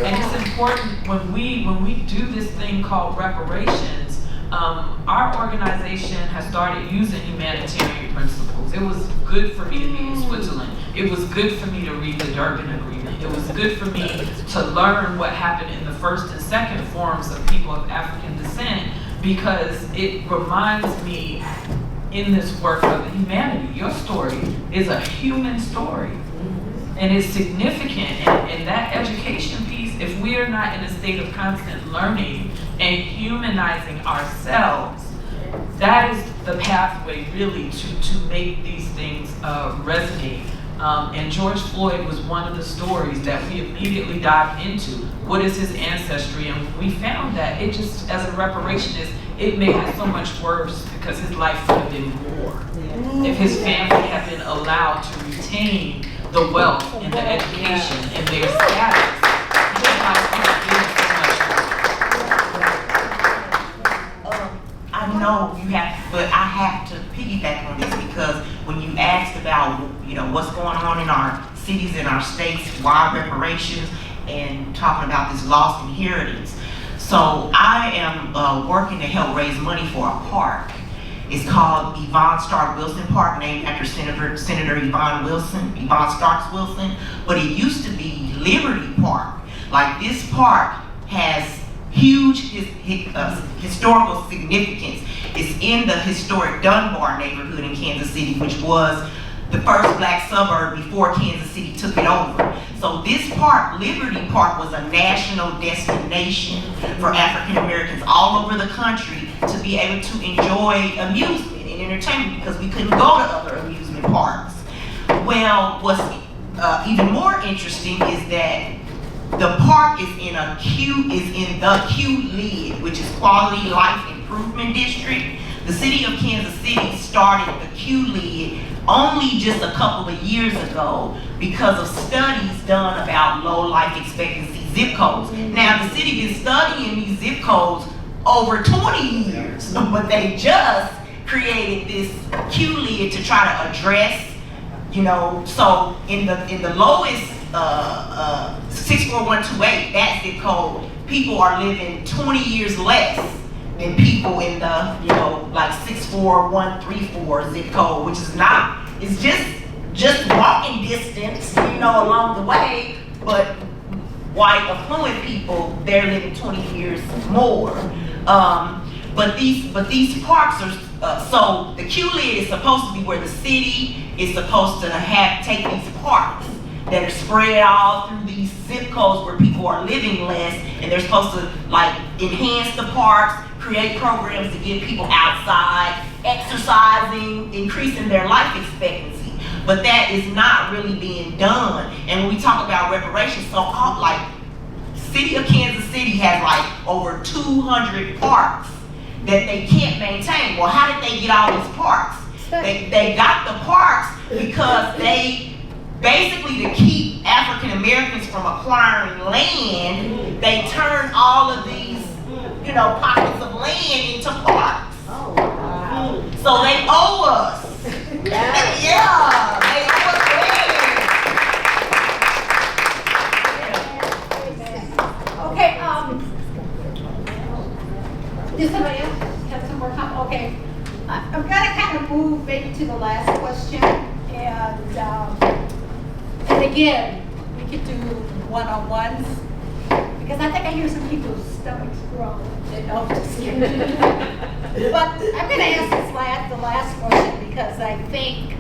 And it's important when we do this thing called reparations. Our organization has started using humanitarian principles. It was good for me to be in Switzerland. It was good for me to read the Durban Agreement. It was good for me to learn what happened in the first and second forums of people of African descent, because it reminds me in this work of humanity. Your story is a human story. And it's significant, and that education piece, if we are not in a state of constant learning and humanizing ourselves, that is the pathway really to make these things resonate. And George Floyd was one of the stories that we immediately dived into. What is his ancestry? And we found that it just, as a reparationist, it made it so much worse because his life would have been more if his family had been allowed to retain the wealth and the education and their status. His life would have been so much more. I know you have, but I have to piggyback on this because when you asked about, what's going on in our cities and our states, why reparations, and talking about this lost inheritance. So I am working to help raise money for a park. It's called Yvonne Stark Wilson Park, named after Senator Yvonne Starks Wilson. But it used to be Liberty Park. Like, this park has huge historical significance. It's in the historic Dunbar neighborhood in Kansas City, which was the first black suburb before Kansas City took it over. So this park, Liberty Park, was a national destination for African Americans all over the country to be able to enjoy amusement and entertainment because we couldn't go to other amusement parks. Well, what's even more interesting is that the park is in the Q-LID, which is Quality Life Improvement District. The city of Kansas City started the Q-LID only just a couple of years ago because of studies done about low life expectancy zip codes. Now, the city been studying these zip codes over 20 years, but they just created this Q-LID to try to address, so in the lowest 64128, that zip code, people are living 20 years less than people in the, like 64134 zip code, which is not, it's just walking distance, along the way, but white affluent people, they're living 20 years more. But these parks are, so the Q-LID is supposed to be where the city is supposed to take these parks that are spread all through these zip codes where people are living less, and they're supposed to enhance the parks, create programs to get people outside, exercising, increasing their life expectancy. But that is not really being done. And when we talk about reparations, so city of Kansas City has over 200 parks that they can't maintain. Well, how did they get all these parks? They got the parks because they basically, to keep African Americans from acquiring land, they turn all of these, pockets of land into parks. Oh, wow. So they owe us. Yeah, they owe us land. Okay, does somebody else have some more time? Okay, I'm gonna kind of move maybe to the last question, and again, we could do one-on-ones, because I think I hear some people's stomachs growl. No, just kidding. But I'm going to ask the last question, because I think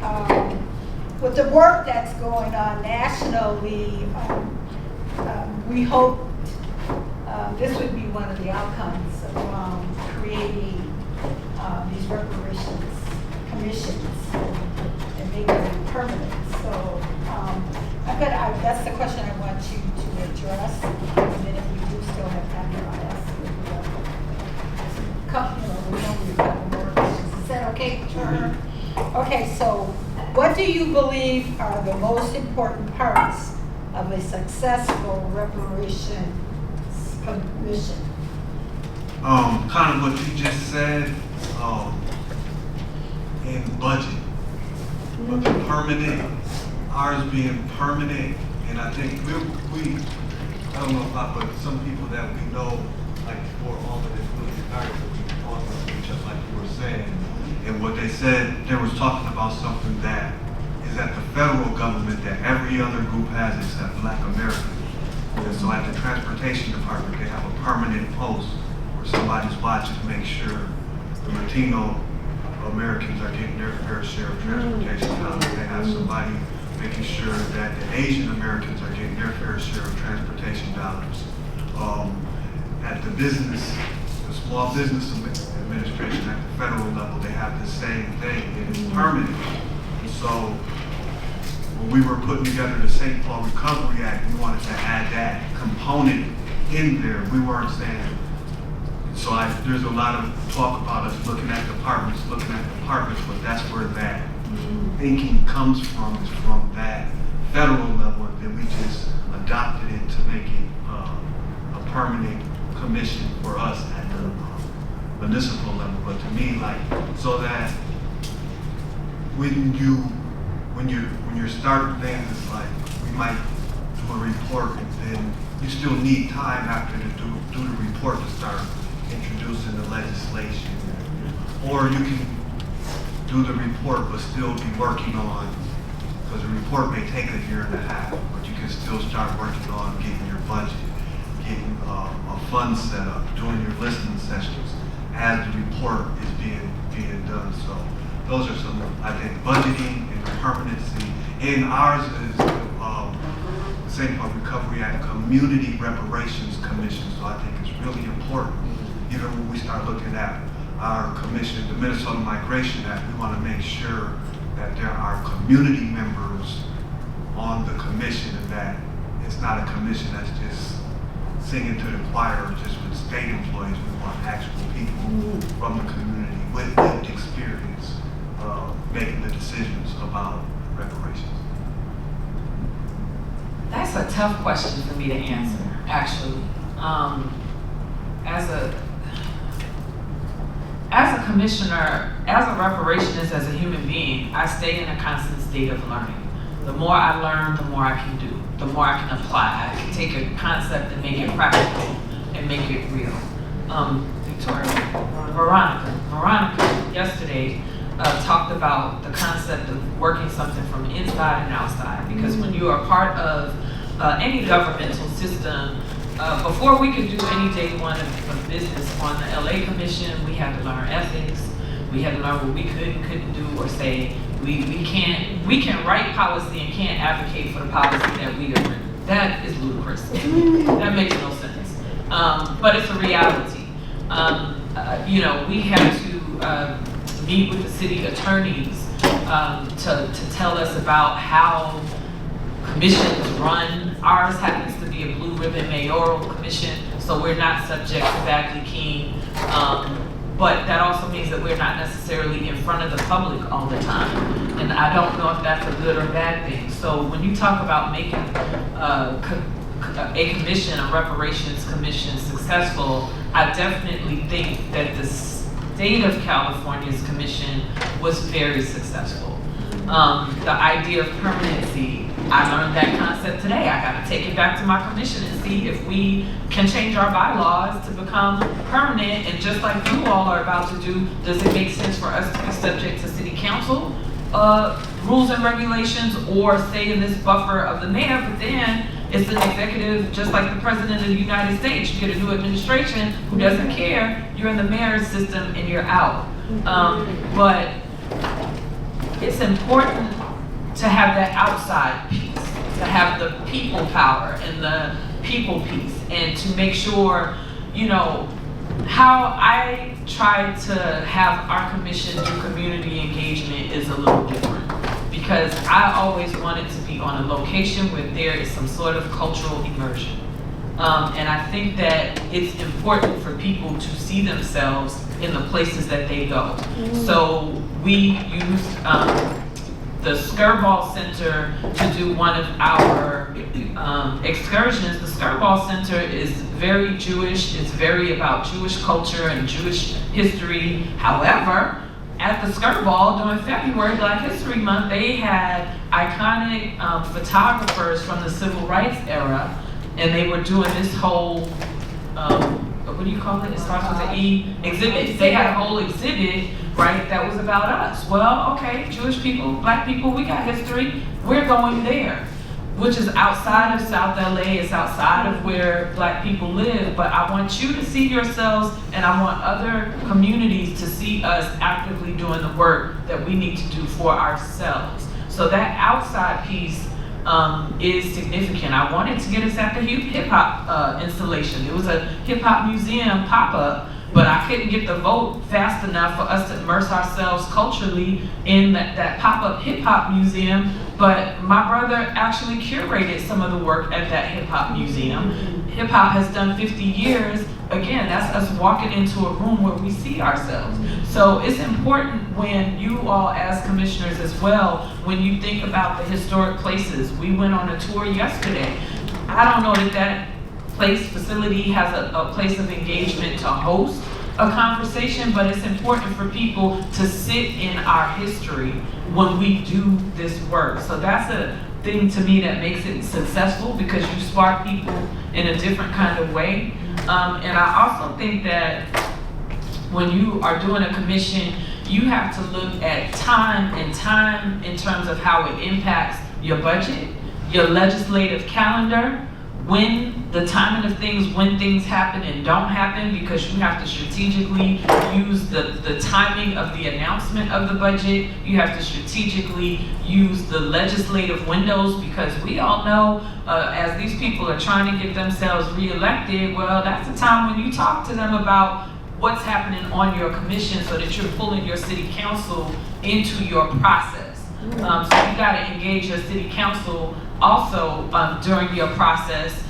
with the work that's going on nationally, we hope this would be one of the outcomes of creating these reparations commissions and making them permanent. So that's the question I want you to address, and then if we do still have time, I'll ask you we only have a couple more questions. Is that okay, Trahern? Okay, so what do you believe are the most important parts of a successful reparations commission? Kind of what you just said, and budget. But permanent, ours being permanent, and I think I don't know a lot, but some people that we know, like for all of this really article, we talked about just like you were saying. And what they said, they was talking about something that is at the federal government that every other group has except Black Americans. And so at the transportation department, they have a permanent post where somebody's watching to make sure the Latino Americans are getting their fair share of transportation dollars. They have somebody making sure that the Asian Americans are getting their fair share of transportation dollars. At the business, the Small Business Administration at the federal level, they have the same thing, and it's permanent. And so when we were putting together the St. Paul Recovery Act, we wanted to add that component in there. We weren't saying, so there's a lot of talk about us looking at departments, but that's where that thinking comes from, is from that federal level, and then we just adopted it to make it a permanent commission for us at the municipal level. But to me, like, so that when you're starting things, it's like we might do a report, and then you still need time after to do the report to start introducing the legislation. Or you can do the report but still be working on, because the report may take a year and a half, but you can still start working on getting your budget, getting a fund set up, doing your listening sessions as the report is being done. So those are some, I think, budgeting and permanency. And ours is the St. Paul Recovery Act Community Reparations Commission. So I think it's really important, even when we start looking at our commission, the Minnesota Migration Act, we want to make sure that there are community members on the commission, and that it's not a commission that's just singing to the choir just with state employees. We want actual people from the community with lived experience making the decisions about reparations. That's a tough question for me to answer, actually. As a commissioner, as a reparationist, as a human being, I stay in a constant state of learning. The more I learn, the more I can do, the more I can apply. I can take a concept and make it practical and make it real. Veronica yesterday talked about the concept of working something from inside and outside, because when you are part of any governmental system, before we could do any day one of business on the LA Commission, we had to learn ethics. We had to learn what we could and couldn't do or say. We can write policy and can't advocate for the policy that we have written. That is ludicrous. That makes no sense. But it's a reality. We had to meet with the city attorneys to tell us about how commissions run. Ours happens to be a blue ribbon mayoral commission, so we're not subject to Bagley-Keene. But that also means that we're not necessarily in front of the public all the time. And I don't know if that's a good or bad thing. So when you talk about making a commission, a reparations commission, successful, I definitely think that the state of California's commission was very successful. The idea of permanency, I learned that concept today. I got to take it back to my commission and see if we can change our bylaws to become permanent. And just like you all are about to do, does it make sense for us to be subject to city council rules and regulations, or stay in this buffer of the mayor? But then it's an executive, just like the president of the United States. You get a new administration who doesn't care. You're in the mayor's system and you're out. But it's important to have that outside piece, to have the people power and the people piece, and to make sure, how I try to have our commission do community engagement is a little different, because I always wanted to be on a location where there is some sort of cultural immersion. And I think that it's important for people to see themselves in the places that they go. So we used the Skirball Center to do one of our excursions. The Skirball Center is very Jewish. It's very about Jewish culture and Jewish history. However, at the Skirball during February, Black History Month, they had iconic photographers from the Civil Rights era and they were doing this whole, what do you call it? It starts with an E, exhibit. They had a whole exhibit, right, that was about us. Well, okay, Jewish people, black people, we got history. We're going there, which is outside of South LA. It's outside of where black people live. But I want you to see yourselves, and I want other communities to see us actively doing the work that we need to do for ourselves. So that outside piece is significant. I wanted to get us at the hip hop installation. It was a hip hop museum pop-up, but I couldn't get the vote fast enough for us to immerse ourselves culturally in that pop-up hip hop museum. But my brother actually curated some of the work at that hip hop museum. Hip hop has done 50 years. Again, that's us walking into a room where we see ourselves. So it's important when you all as commissioners as well, when you think about the historic places. We went on a tour yesterday. I don't know that facility has a place of engagement to host a conversation, but it's important for people to sit in our history when we do this work. So that's a thing to me that makes it successful, because you spark people in a different kind of way. And I also think that when you are doing a commission, you have to look at time in terms of how it impacts your budget, your legislative calendar, when the timing of things, when things happen and don't happen, because you have to strategically use the timing of the announcement of the budget. You have to strategically use the legislative windows, because we all know as these people are trying to get themselves reelected, well, that's the time when you talk to them about what's happening on your commission, so that you're pulling your city council into your process. So you got to engage your city council also during your process,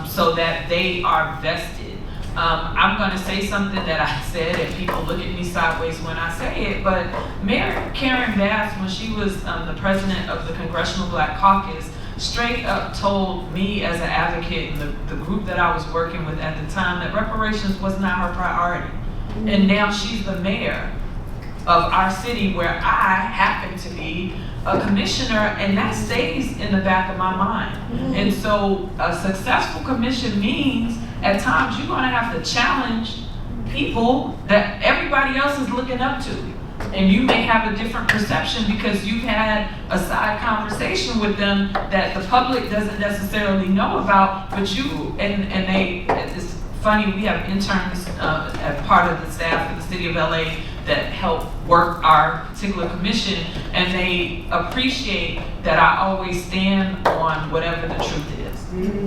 so that they are vested. I'm going to say something that I said, and people look at me sideways when I say it, but Mayor Karen Bass, when she was the president of the Congressional Black Caucus, straight up told me as an advocate and the group that I was working with at the time that reparations was not her priority. And now she's the mayor of our city, where I happen to be a commissioner, and that stays in the back of my mind. And so a successful commission means at times you're going to have to challenge people that everybody else is looking up to. And you may have a different perception because you've had a side conversation with them that the public doesn't necessarily know about, but you, and they, it's funny, we have interns as part of the staff of the city of LA that help work our particular commission, and they appreciate that I always stand on whatever the truth is.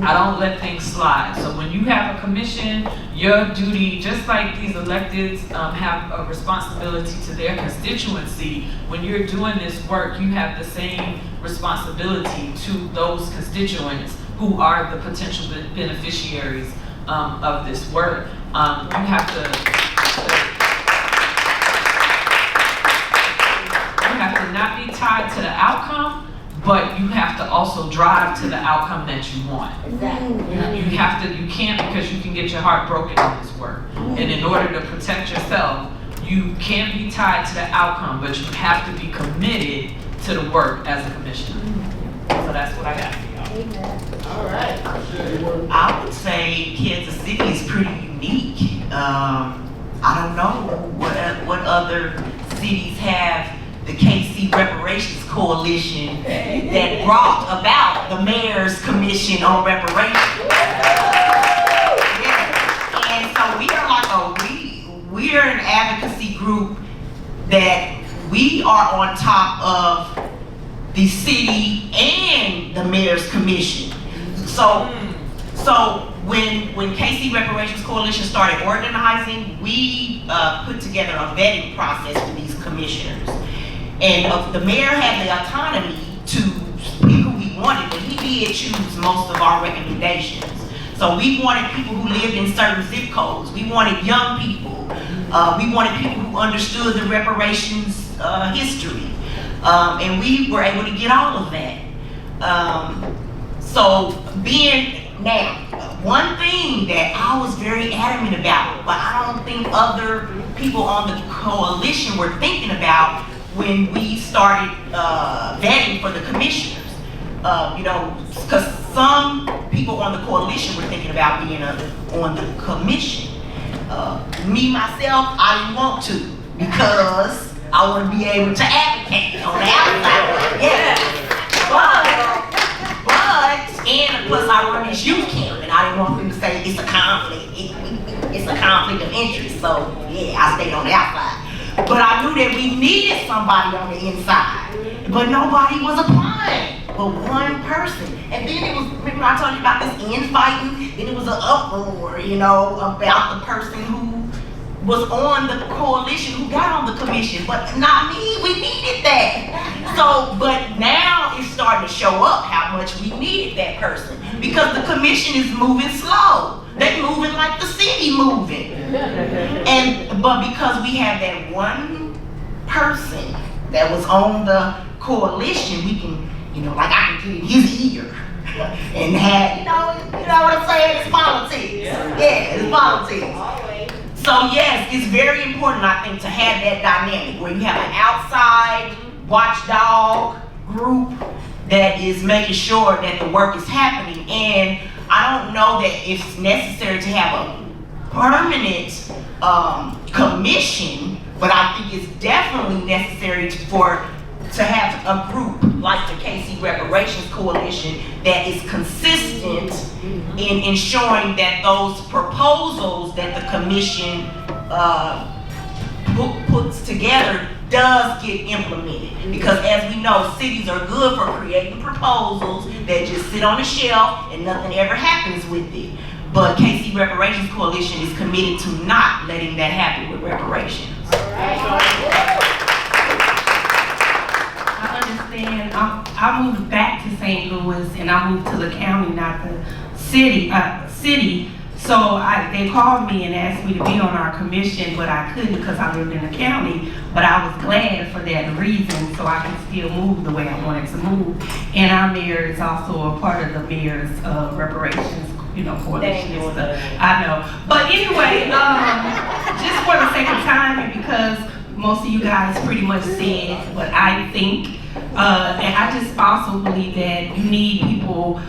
I don't let things slide. So when you have a commission, your duty, just like these electeds have a responsibility to their constituency, when you're doing this work, you have the same responsibility to those constituents who are the potential beneficiaries of this work. You have to not be tied to the outcome, but you have to also drive to the outcome that you want. Exactly. You can't, because you can get your heart broken in this work. And in order to protect yourself, you can't be tied to the outcome, but you have to be committed to the work as a commissioner. So that's what I got for y'all. Amen. All right. I would say Kansas City is pretty unique. I don't know what other cities have the KC Reparations Coalition that brought about the Mayor's Commission on Reparations. Yeah. And so we are like we are an advocacy group that we are on top of the city and the Mayor's Commission. So when KC Reparations Coalition started organizing, we put together a vetting process for these commissioners. And the mayor had the autonomy to pick who he wanted, but he did choose most of our recommendations. So we wanted people who lived in certain zip codes. We wanted young people. We wanted people who understood the reparations history. And we were able to get all of that. One thing that I was very adamant about, but I don't think other people on the coalition were thinking about when we started vetting for the commissioners. because some people on the coalition were thinking about being on the commission. Me, myself, I didn't want to because I want to be able to advocate on the outside. Yeah. And plus I run this youth camp and I didn't want them to say it's a conflict. It's a conflict of interest. So, yeah, I stayed on the outside. But I knew that we needed somebody on the inside. But nobody was applying. But one person. And then it was, remember I told you about this infighting? Then it was an uproar, about the person who was on the coalition who got on the commission. But not me, we needed that. So, but now it's starting to show up how much we needed that person. Because the commission is moving slow. They moving like the city moving. But because we have that one person that was on the coalition, we can, like I can get in his ear and have, you know what I'm saying? It's politics. Yeah, it's politics. So yes, it's very important, I think, to have that dynamic where you have an outside watchdog group that is making sure that the work is happening. And I don't know that it's necessary to have a permanent commission, but I think it's definitely necessary to have a group like the KC Reparations Coalition that is consistent in ensuring that those proposals that the commission puts together does get implemented. Because as we know, cities are good for creating proposals that just sit on the shelf and nothing ever happens with it. But KC Reparations Coalition is committed to not letting that happen with reparations. I understand. I moved back to St. Louis and I moved to the county, not the city. So they called me and asked me to be on our commission, but I couldn't because I lived in the county. But I was glad for that reason, so I can still move the way I wanted to move. And our mayor is also a part of the mayor's reparations, coalition and stuff. I know. But anyway, just for the sake of time and because most of you guys pretty much said what I think. And I just also believe that you need people,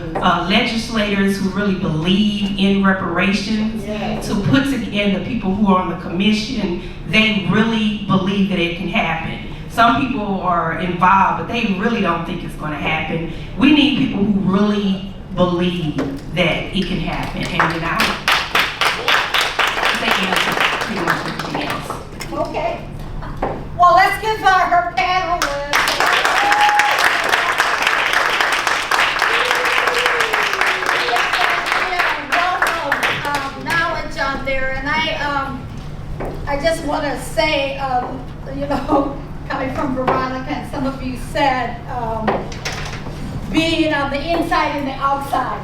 legislators who really believe in reparations to put together the people who are on the commission. They really believe that it can happen. Some people are involved, but they really don't think it's going to happen. We need people who really believe that it can happen. And I think that's pretty much everything else. Okay. Well, let's give her panelists. Knowledge on there, and I just want to say, coming from Veronica, and some of you said, being on the inside and the outside.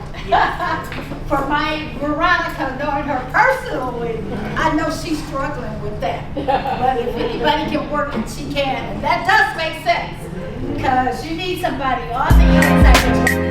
For my Veronica, knowing her personally, I know she's struggling with that. But if anybody can work it, she can. And that does make sense. Because you need somebody on the inside.